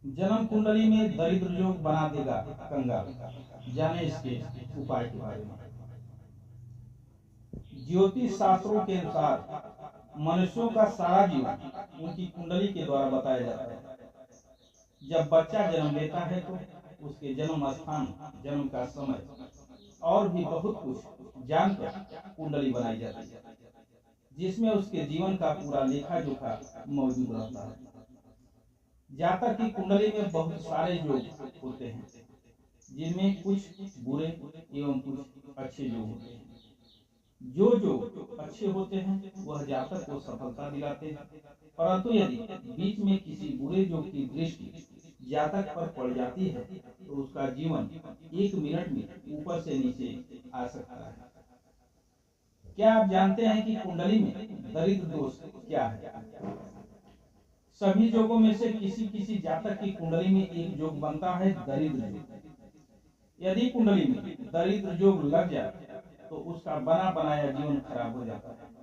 जन्म कुंडली में दरिद्र योग बना देगा कंगाल। जाने इसके उपाय के बारे में। ज्योतिष शास्त्रों के अनुसार मनुष्यों का सारा जीवन उनकी कुंडली के द्वारा बताया जाता है। जब बच्चा जन्म लेता है तो उसके जन्म स्थान, जन्म का समय और भी बहुत कुछ जानकर कुंडली बनाई जाती है, जिसमें उसके जीवन का पूरा लेखा जोखा मौजूद रहता है। जातक की कुंडली में बहुत सारे योग होते हैं, जिनमें कुछ बुरे एवं कुछ अच्छे योग होते हैं। जो अच्छे होते हैं वह जातक को सफलता दिलाते हैं, परंतु यदि बीच में किसी बुरे योग की दृष्टि जातक पर पड़ जाती है तो उसका जीवन 1 मिनट में ऊपर से नीचे आ सकता है। क्या आप जानते हैं कि कुंडली में दरिद्र दोष क्या है? सभी योगों में से किसी किसी जातक की कुंडली में एक योग बनता है दरिद्र योग। यदि कुंडली में दरिद्र योग लग जाए तो उसका बना बनाया जीवन खराब हो जाता है।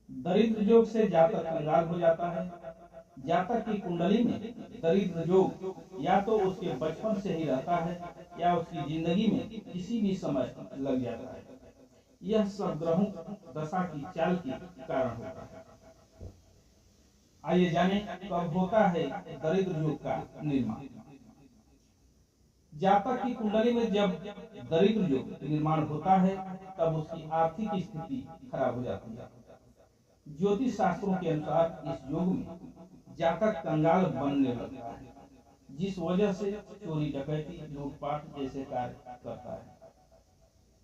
दरिद्र योग से जातक कंगाल हो जाता है। जातक की कुंडली में दरिद्र योग या तो उसके बचपन से ही रहता है या उसकी जिंदगी में किसी भी समय लग जाता है। यह सब ग्रहों दशा की चाल के कारण होता है। आइए जाने कब होता है दरिद्र योग का निर्माण। जातक की कुंडली में जब दरिद्र योग निर्माण होता है तब उसकी आर्थिक स्थिति खराब हो जाती है। ज्योतिष शास्त्रों के अनुसार इस योग में जातक कंगाल बनने लगता है, जिस वजह से चोरी डकैती लूटपाट जैसे कार्य करता है।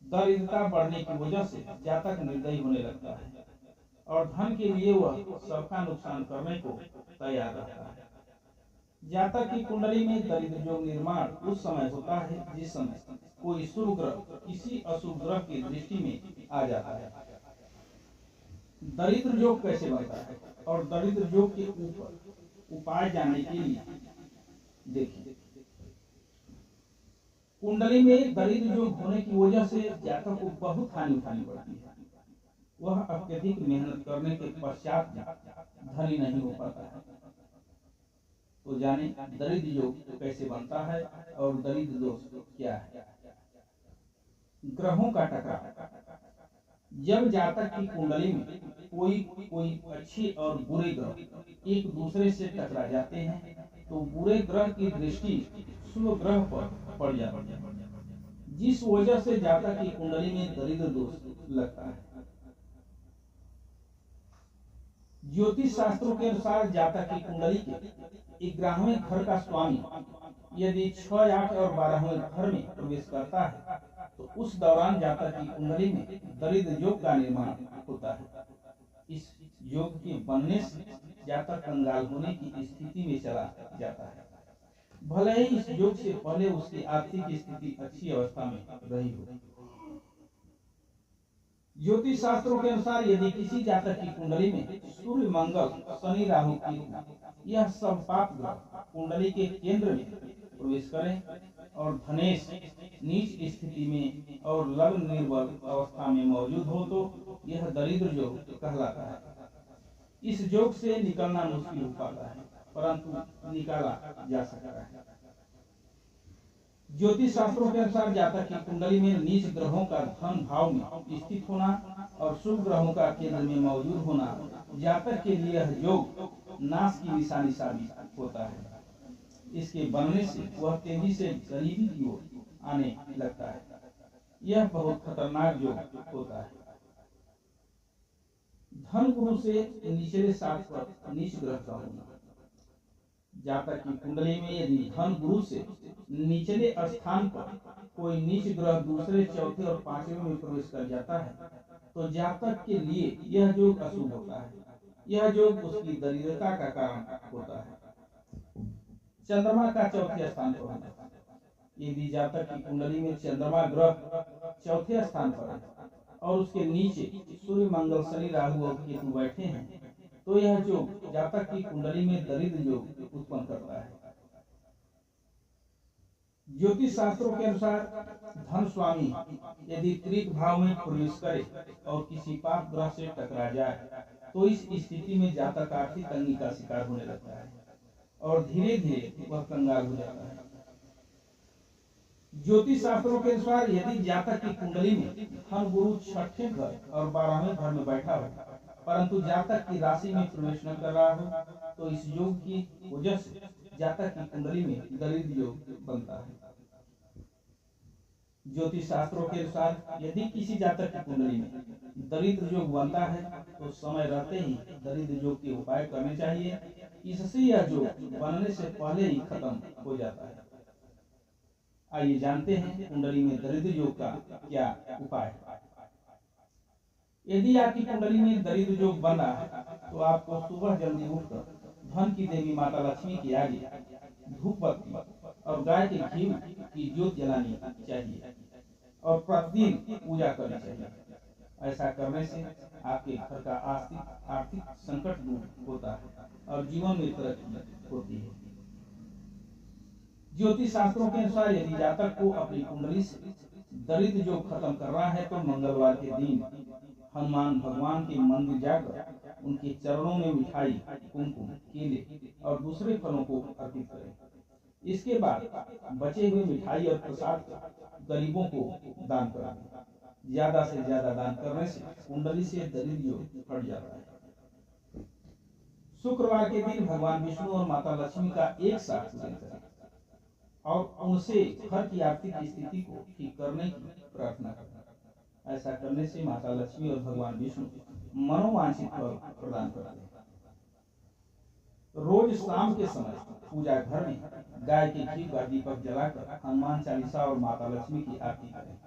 दरिद्रता बढ़ने की वजह से जातक निर्दयी होने लगता है और धन के लिए वह सबका नुकसान करने को तैयार रहता है। जातक की कुंडली में दरिद्र योग निर्माण उस समय होता है जिस समय कोई शुभ ग्रह किसी अशुभ ग्रह की दृष्टि में आ जाता है। दरिद्र योग कैसे बनता है और दरिद्र योग के ऊपर उपाय जानने के लिए देखिए। कुंडली में दरिद्र योग होने की वजह से जातक को बहुत हानि उठानी पड़ती है। वह अत्यधिक मेहनत करने के पश्चात धनी नहीं हो पाता है। तो जाने दरिद्र योग कैसे बनता है और दरिद्र दोष क्या है। ग्रहों का टकराव। जब जातक की कुंडली में कोई अच्छे और बुरे ग्रह एक दूसरे से टकरा जाते हैं तो बुरे ग्रह की दृष्टि शुभ ग्रह पर पड़ जाती है, जिस वजह से जातक की कुंडली में दरिद्र दोष लगता है। ज्योतिष शास्त्रों के अनुसार जातक की कुंडली के 11वें घर का स्वामी यदि 6, 8 और 12वें घर में प्रवेश करता है तो उस दौरान जातक की कुंडली में दरिद्र योग का निर्माण होता है। इस योग के बनने से जातक कंगाल होने की स्थिति में चला जाता है, भले ही इस योग से पहले उसकी आर्थिक स्थिति अच्छी अवस्था में रही हो। ज्योतिष शास्त्रों के अनुसार यदि किसी जातक की कुंडली में सूर्य, मंगल, शनि, राहु, केतु यह सब पाप ग्रह कुंडली के केंद्र में प्रवेश करें और धनेश नीच स्थिति में और लग्न निर्बल अवस्था में मौजूद हो तो यह दरिद्र योग कहलाता है। इस योग से निकलना मुश्किल हो पाता है, परंतु निकाला जा सकता है। ज्योतिष शास्त्रों के अनुसार जातक की कुंडली में नीच ग्रहों का धन भाव में स्थित होना और शुभ ग्रहों का केंद्र में मौजूद होना जातक के लिए यह योग नाश की निशानी साबित होता है। इसके बनने से वह तेजी से गरीबी की ओर आने लगता है। यह बहुत खतरनाक योग होता है। धन गुरु से निचले सात पर नीच ग्रह का होना। जातक की कुंडली में यदि धन गुरु से निचले स्थान पर कोई नीच ग्रह दूसरे, चौथे और 5वें में प्रवेश कर जाता है तो जातक के लिए यह योग अशुभ होता है। यह योग उसकी दरिद्रता का कारण होता है। चंद्रमा का चौथे स्थान पर होना। यदि जातक की कुंडली में चंद्रमा ग्रह चौथे स्थान पर है और उसके नीचे सूर्य, मंगल, शनि, राहु और केतु बैठे हैं तो यह योग जातक की कुंडली में दरिद्र योग उत्पन्न करता है। ज्योतिष शास्त्रों के अनुसार धन स्वामी यदि तृतीय भाव में प्रवेश करे और किसी पाप ग्रह से टकरा जाए तो इस स्थिति में जातक आर्थिक तंगी का शिकार होने लगता है। और धीरे धीरे वह कंगाल हो जाता है। ज्योतिष शास्त्रों के अनुसार यदि जातक की कुंडली में धन गुरु छठे घर और 12वें घर में बैठा हो, परंतु जातक की राशि में प्रवेश न कर रहा हो, तो इस योग की वजह से जातक की कुंडली में दरिद्र योग बनता है। ज्योतिष शास्त्रों के अनुसार यदि किसी जातक की कुंडली में दरिद्र योग बनता है, तो समय रहते ही दरिद्र योग के उपाय करने चाहिए। इससे यह योग बनने से पहले ही खत्म हो जाता है। आइए जानते हैं कुंडली में दरिद्र योग का क्या उपाय है। यदि आपकी कुंडली में दरिद्र योग बन रहा है, तो आपको सुबह जल्दी उठकर धन की देवी माता लक्ष्मी के आगे धूप बत्ती और गाय के घी की ज्योत जलानी चाहिए और प्रतिदिन पूजा करनी चाहिए। ऐसा करने से आपके घर का आर्थिक संकट दूर होता है और जीवन में तरक्की होती है। ज्योतिष शास्त्रों के अनुसार यदि जातक को अपनी कुंडली से दरिद्र जो खत्म करना है, तो मंगलवार के दिन हनुमान भगवान के मंदिर जाकर उनके चरणों में मिठाई, कुमकुम, केले और दूसरे फलों को अर्पित करें। इसके बाद बचे हुए मिठाई और प्रसाद गरीबों को दान करें। ज्यादा से ज्यादा दान करने से कुंडली से दरिद्र हट जाता है। शुक्रवार के दिन भगवान विष्णु और माता लक्ष्मी का एक साथ पूजन करें और उनसे घर की आर्थिक स्थिति को ठीक करने की प्रार्थना करें। ऐसा करने से माता लक्ष्मी और भगवान विष्णु मनोवांछित फल प्रदान करते हैं। रोज शाम के समय पूजा घर में गाय के घी का दीपक जलाकर हनुमान चालीसा और माता लक्ष्मी की आरती करें।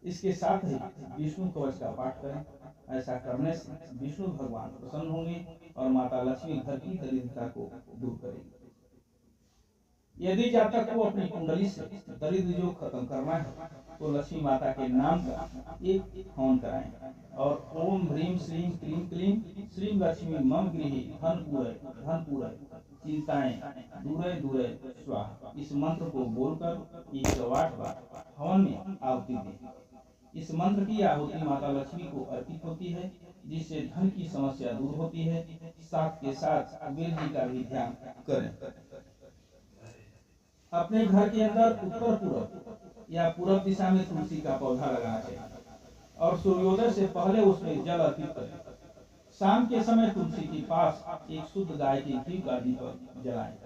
इसके साथ ही विष्णु कवच का पाठ करें। ऐसा करने से विष्णु भगवान प्रसन्न होंगे और माता लक्ष्मी घर की दरिद्रता को दूर करेगी। यदि जातक को अपनी कुंडली से दरिद्र योग खत्म करना है, तो लक्ष्मी माता के नाम का एक हवन कराएं और ओम ह्रीम श्रीम क्लीम क्लीम श्रीम लक्ष्मी मम गृहे धन पूरे चिंताएं दूरे दूरे स्वाहा, इस मंत्र को बोलकर 108 बार हवन में आहुति दें। इस मंत्र की आहुति माता लक्ष्मी को अर्पित होती है, जिससे धन की समस्या दूर होती है। साथ के साथ कुबेर जी का भी ध्यान करें। अपने घर के अंदर उत्तर पूर्व या पूर्व दिशा में तुलसी का पौधा लगाना चाहिए और सूर्योदय से पहले उसमें जल अर्पित करें। शाम के समय तुलसी के पास एक शुद्ध गाय के घी का दीपक जलाएं।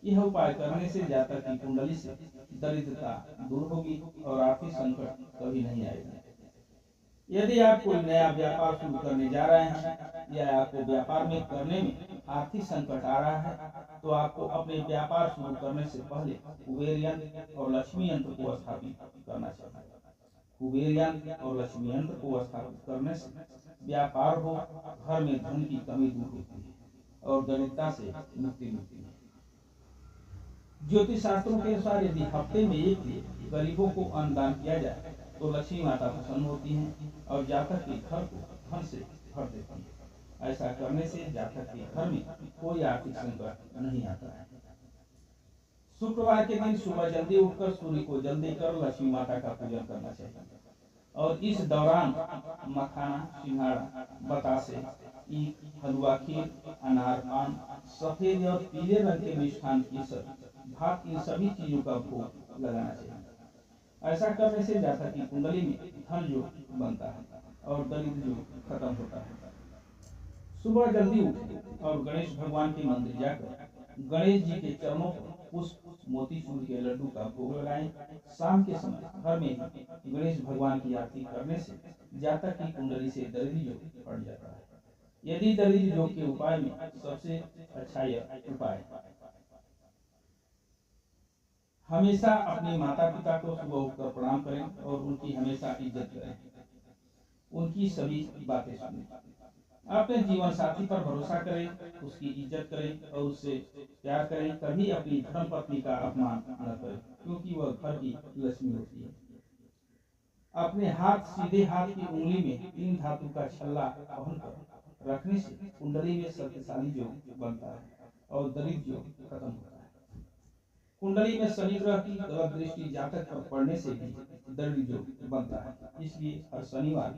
यह उपाय करने से जातक की कुंडली से दरिद्रता दूर होगी और आर्थिक संकट कभी नहीं आएगा। यदि आप कोई नया व्यापार शुरू करने जा रहे हैं या आपको व्यापार में करने में आर्थिक संकट आ रहा है, तो आपको अपने व्यापार शुरू करने से पहले कुबेर यंत्र और लक्ष्मी यंत्र को स्थापित करना चाहिए। कुबेर यंत्र और लक्ष्मी यंत्र को स्थापित करने से व्यापार हो, घर में धन की कमी दूर होती है और दरिद्रता से मुक्ति मिलती है। ज्योतिष शास्त्रों के अनुसार यदि हफ्ते में एक दिन गरीबों को अन्नदान किया जाए, तो लक्ष्मी माता प्रसन्न होती हैं और जातक के घर को धन से भर देती है। ऐसा करने से जातक के घर में कोई आर्थिक संकट नहीं आता है। शुक्रवार के दिन सुबह जल्दी उठकर सूर्य को जल देकर लक्ष्मी माता का पूजन करना चाहिए और इस दौरान मखाना, सिंघाड़ा, बतासे, ईख, हलवा, खीर, अनार, पान, सफेद और पीले रंग के मिष्ठान की भात, इन सभी चीजों का भोग लगाना चाहिए। ऐसा करने से जातक की कुंडली में धन योग बनता है और दरिद्र योग खत्म होता है। सुबह जल्दी उठें और गणेश भगवान के मंदिर जाकर गणेश जी के चरणों पर पुष्प, मोतीचूर के लड्डू का भोग लगाएं। शाम के समय घर में गणेश भगवान की आरती करने से जातक की कुंडली से दरिद्र योग हट जाता है। यदि दरिद्र योग के उपाय में सबसे अच्छा यह उपाय हमेशा अपने माता पिता को सुबह उठकर प्रणाम करें और उनकी हमेशा इज्जत करें, उनकी सभी बातें सुनें। अपने जीवन साथी पर भरोसा करें, उसकी इज्जत करें और उससे प्यार करें। कभी अपनी धर्म पत्नी का अपमान न करें, क्योंकि वह घर की लक्ष्मी होती है। अपने सीधे हाथ की उंगली में 3 धातु का छल्ला पहन कर रखने से कुंडली में शक्तिशाली योग बनता है और दरिद्र योग खत्म होता है। कुंडली में शनि ग्रह की गलत दृष्टि जातक पर पड़ने से भी दरिद्र योग बनता है। इसलिए हर शनिवार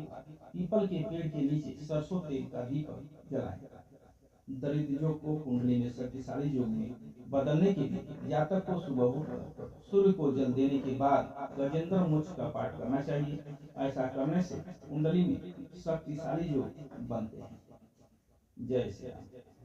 पीपल के पेड़ के नीचे सरसों तेल का दीपक जलाएं। दरिद्रों को कुंडली में शक्तिशाली योग में बदलने के लिए जातक को सुबह उठकर सूर्य को जल देने के बाद गजेंद्र मोक्ष का पाठ करना चाहिए। ऐसा करने से कुंडली में शक्तिशाली योग बनते हैं। जय श्री राम।